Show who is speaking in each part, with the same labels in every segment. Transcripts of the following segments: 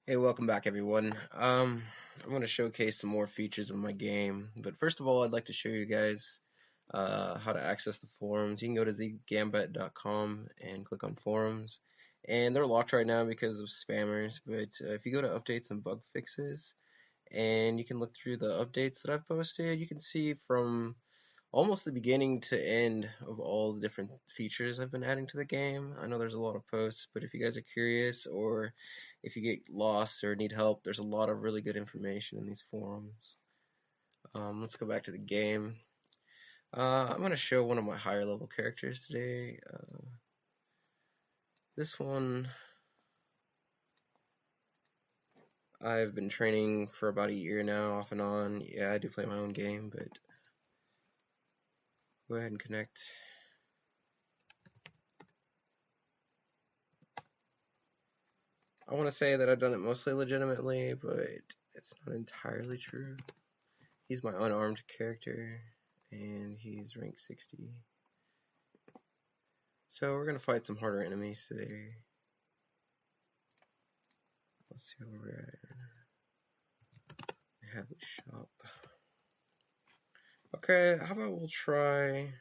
Speaker 1: Hey, welcome back, everyone. I'm going to showcase some more features of my game, but first of all, I'd like to show you guys how to access the forums. You can go to zgambit.com and click on forums, and they're locked right now because of spammers. But if you go to updates and bug fixes, and you can look through the updates that I've posted, you can see from almost the beginning to end of all the different features I've been adding to the game. I know there's a lot of posts, but if you guys are curious or if you get lost or need help, there's a lot of really good information in these forums. Let's go back to the game. I'm going to show one of my higher level characters today. This one I've been training for about a year now, off and on. Yeah, I do play my own game, but go ahead and connect. I want to say that I've done it mostly legitimately, but it's not entirely true. He's my unarmed character, and he's rank 60. So we're going to fight some harder enemies today. Let's see where we're at. I have the shop. Okay, how about we'll try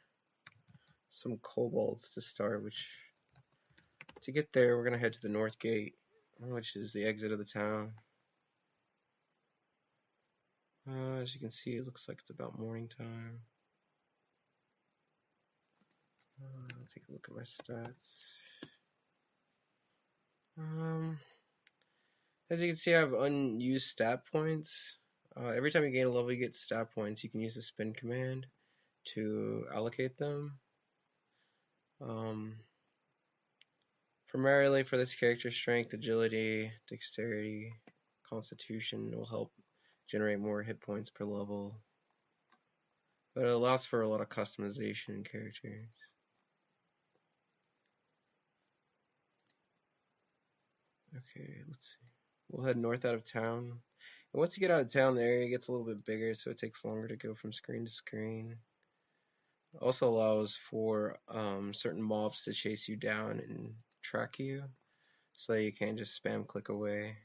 Speaker 1: some kobolds to start, to get there, we're going to head to the north gate, which is the exit of the town. As you can see, it looks like it's about morning time. I'll take a look at my stats. As you can see, I have unused stat points. Every time you gain a level, you get stat points. You can use the spin command to allocate them. Primarily for this character, strength, agility, dexterity, constitution will help generate more hit points per level. But it allows for a lot of customization in characters. Okay, let's see. We'll head north out of town. And once you get out of town, the area gets a little bit bigger, so it takes longer to go from screen to screen. It also allows for certain mobs to chase you down and track you, so you can't just spam click away.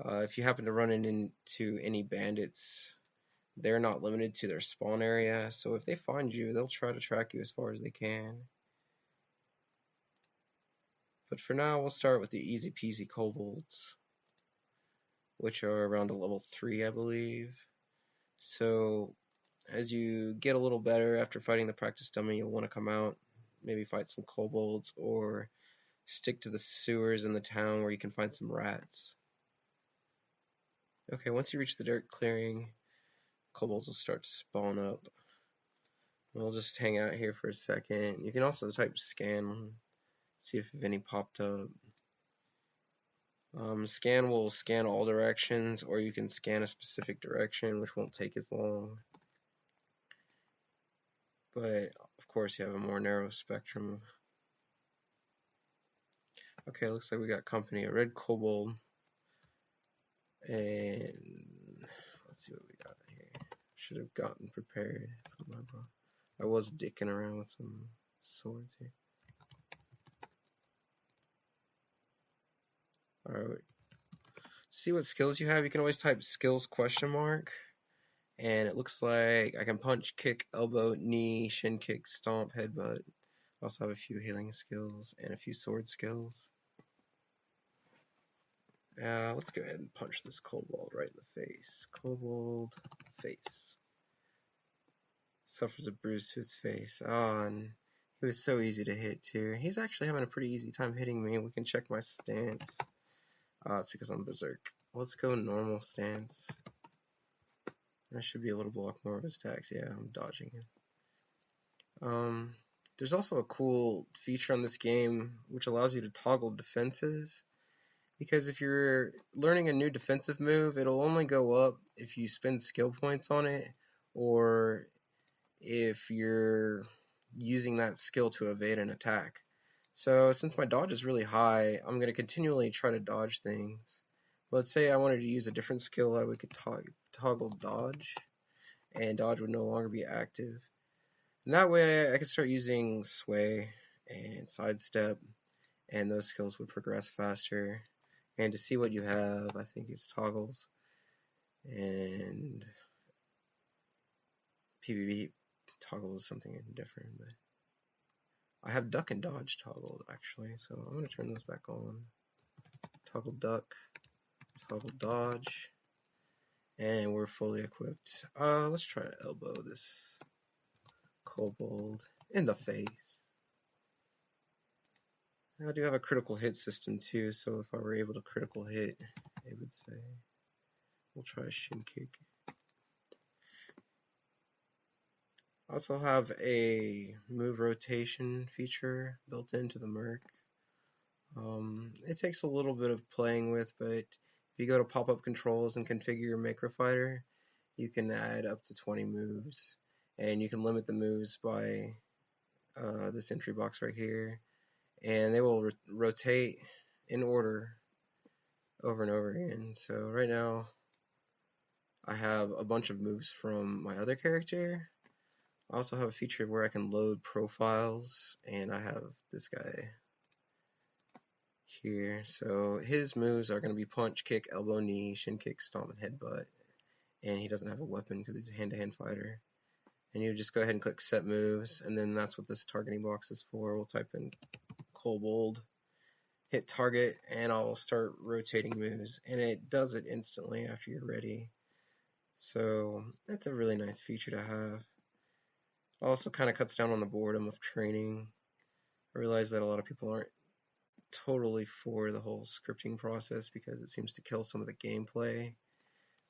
Speaker 1: If you happen to run into any bandits, they're not limited to their spawn area, so if they find you, they'll try to track you as far as they can. But for now, we'll start with the easy peasy kobolds, which are around a level 3, I believe. So as you get a little better after fighting the practice dummy, you'll want to come out, maybe fight some kobolds, or stick to the sewers in the town where you can find some rats. Okay, once you reach the dirt clearing, kobolds will start to spawn up. We'll just hang out here for a second. You can also type scan, see if any popped up. Scan will scan all directions, or you can scan a specific direction, which won't take as long. But, of course, you have a more narrow spectrum. Okay, looks like we got company, a red kobold. And let's see what we got here. Should have gotten prepared for my bro. I was dicking around with some swords here. Alright. See what skills you have. You can always type skills ? And it looks like I can punch, kick, elbow, knee, shin kick, stomp, headbutt. I also have a few healing skills and a few sword skills. Let's go ahead and punch this kobold right in the face. Kobold face. Suffers a bruise to his face. Oh, and he was so easy to hit too. He's actually having a pretty easy time hitting me. We can check my stance. It's because I'm berserk. Let's go normal stance. I should be able to block more of his attacks. Yeah, I'm dodging him. There's also a cool feature on this game which allows you to toggle defenses. Because if you're learning a new defensive move, it'll only go up if you spend skill points on it, or if you're using that skill to evade an attack. So since my dodge is really high, I'm going to continually try to dodge things. Let's say I wanted to use a different skill, I would toggle dodge, and dodge would no longer be active. And that way I could start using sway and sidestep, and those skills would progress faster. And to see what you have, I think it's toggles and PvP toggle is something different, but I have duck and dodge toggled actually, so I'm gonna turn those back on. Toggle duck, toggle dodge, and we're fully equipped. Let's try to elbow this kobold in the face. I do have a critical hit system too, so if I were able to critical hit, it would say, we'll try a shin kick. I also have a move rotation feature built into the Merc. It takes a little bit of playing with, but if you go to pop-up controls and configure your Macro Fighter, you can add up to 20 moves, and you can limit the moves by this entry box right here, and they will rotate in order over and over again. So right now I have a bunch of moves from my other character. I also have a feature where I can load profiles, and I have this guy here. So his moves are going to be punch, kick, elbow, knee, shin kick, stomp, and headbutt. And he doesn't have a weapon because he's a hand-to-hand fighter. And you just go ahead and click set moves, and then that's what this targeting box is for. We'll type in kobold, hit target, and I'll start rotating moves. And it does it instantly after you're ready. So that's a really nice feature to have. Also kind of cuts down on the boredom of training. I realize that a lot of people aren't totally for the whole scripting process because it seems to kill some of the gameplay.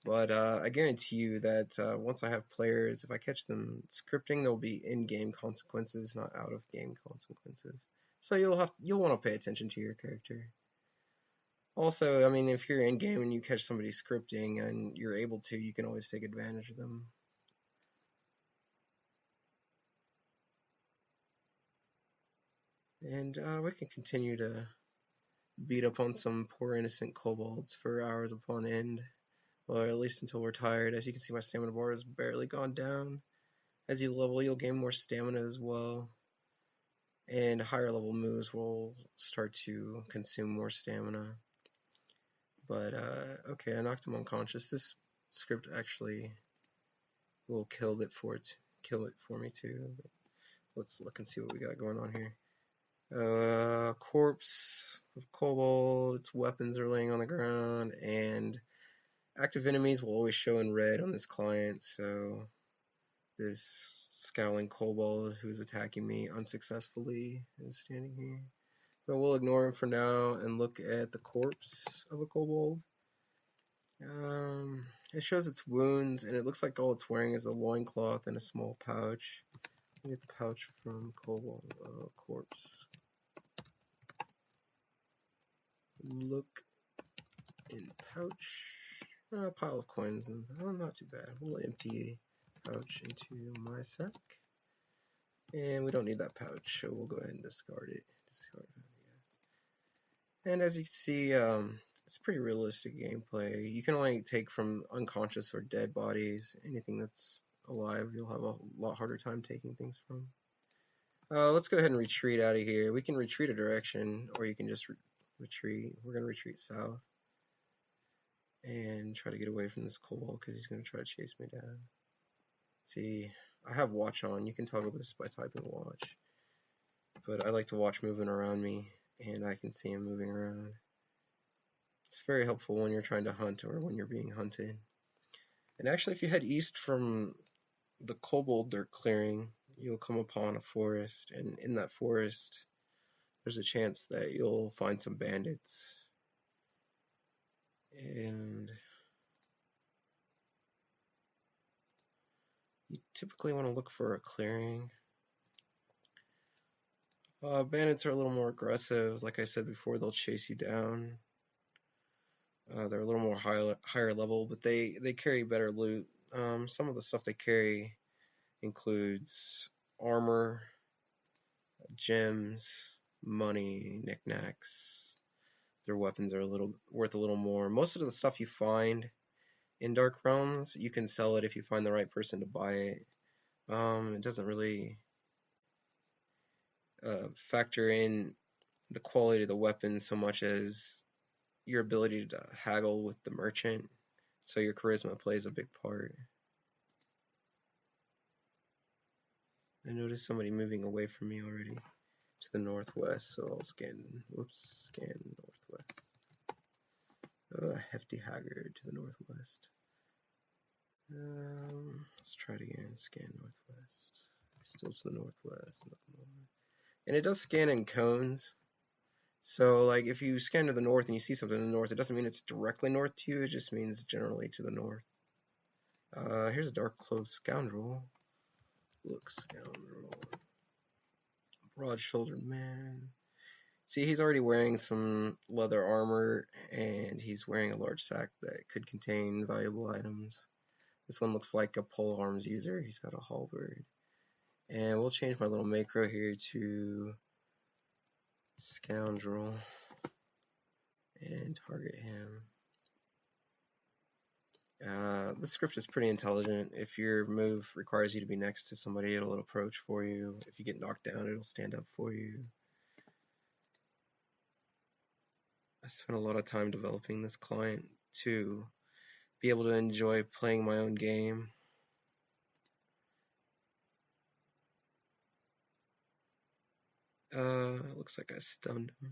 Speaker 1: But I guarantee you that once I have players, if I catch them scripting, there'll be in-game consequences, not out-of-game consequences. So you'll want to pay attention to your character. Also, I mean, if you're in-game and you catch somebody scripting and you're able to, you can always take advantage of them. And we can continue to beat up on some poor innocent kobolds for hours upon end, or at least until we're tired. As you can see, my stamina bar has barely gone down. As you level, you'll gain more stamina as well, and higher level moves will start to consume more stamina. But okay, I knocked him unconscious. This script actually will kill it for me too. But let's look and see what we got going on here. Corpse of kobold, its weapons are laying on the ground, and active enemies will always show in red on this client, so this scowling kobold who's attacking me unsuccessfully is standing here. But we'll ignore him for now and look at the corpse of a kobold. It shows its wounds, and it looks like all it's wearing is a loincloth and a small pouch. Let me get the pouch from kobold corpse. Look in pouch. A pile of coins, and not too bad. We'll empty pouch into my sack. And we don't need that pouch, so we'll go ahead and discard it. And as you can see, it's pretty realistic gameplay. You can only take from unconscious or dead bodies. Anything that's alive, you'll have a lot harder time taking things from. Let's go ahead and retreat out of here. We can retreat a direction, or you can just retreat. We're going to retreat south and try to get away from this kobold because he's going to try to chase me down. See, I have watch on. You can toggle this by typing watch. But I like to watch moving around me, and I can see him moving around. It's very helpful when you're trying to hunt or when you're being hunted. And actually, if you head east from the kobold dirt clearing, you'll come upon a forest, and in that forest, there's a chance that you'll find some bandits. And you typically want to look for a clearing. Bandits are a little more aggressive. Like I said before, they'll chase you down. They're a little more higher level, but they carry better loot. Some of the stuff they carry includes armor, gems, money, knickknacks. Their weapons are worth a little more. Most of the stuff you find in Dark Realms, you can sell it if you find the right person to buy it. It doesn't really factor in the quality of the weapon so much as your ability to haggle with the merchant, so your charisma plays a big part. I noticed somebody moving away from me already to the northwest, so I'll scan northwest. Oh, a hefty haggard to the northwest. Let's try it again. Scan northwest. Still to the northwest. And it does scan in cones. So, like, if you scan to the north and you see something in the north, it doesn't mean it's directly north to you. It just means generally to the north. Here's a dark-clothed scoundrel. Look, scoundrel. Broad-shouldered man. See, he's already wearing some leather armor, and he's wearing a large sack that could contain valuable items. This one looks like a pole arms user. He's got a halberd. And we'll change my little macro here to scoundrel and target him. This script is pretty intelligent. If your move requires you to be next to somebody, it'll approach for you. If you get knocked down, it'll stand up for you. I spent a lot of time developing this client to be able to enjoy playing my own game. Looks like I stunned him.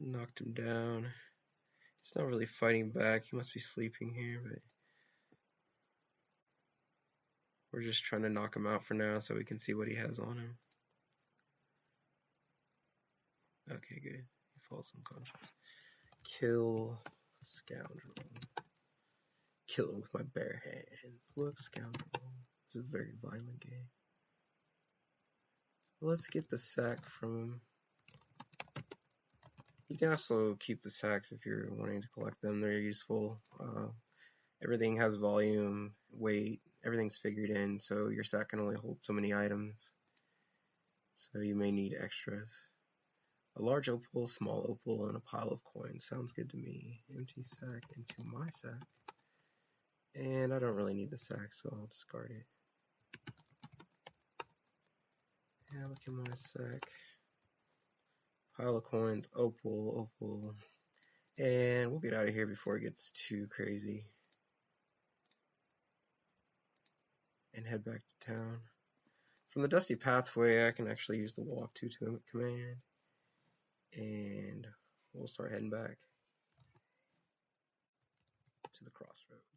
Speaker 1: Knocked him down. He's not really fighting back. He must be sleeping here, but we're just trying to knock him out for now so we can see what he has on him. Okay, good. He falls unconscious. Kill scoundrel. Kill him with my bare hands. Look, scoundrel. This is a very violent game. Let's get the sack from him. You can also keep the sacks if you're wanting to collect them. They're useful. Everything has volume, weight, everything's figured in, so your sack can only hold so many items. So you may need extras. A large opal, small opal, and a pile of coins. Sounds good to me. Empty sack into my sack. And I don't really need the sack, so I'll discard it. Yeah, look at my sack. Pile of coins, opal. And we'll get out of here before it gets too crazy. And head back to town. From the Dusty Pathway, I can actually use the walk to command. And we'll start heading back to the crossroads.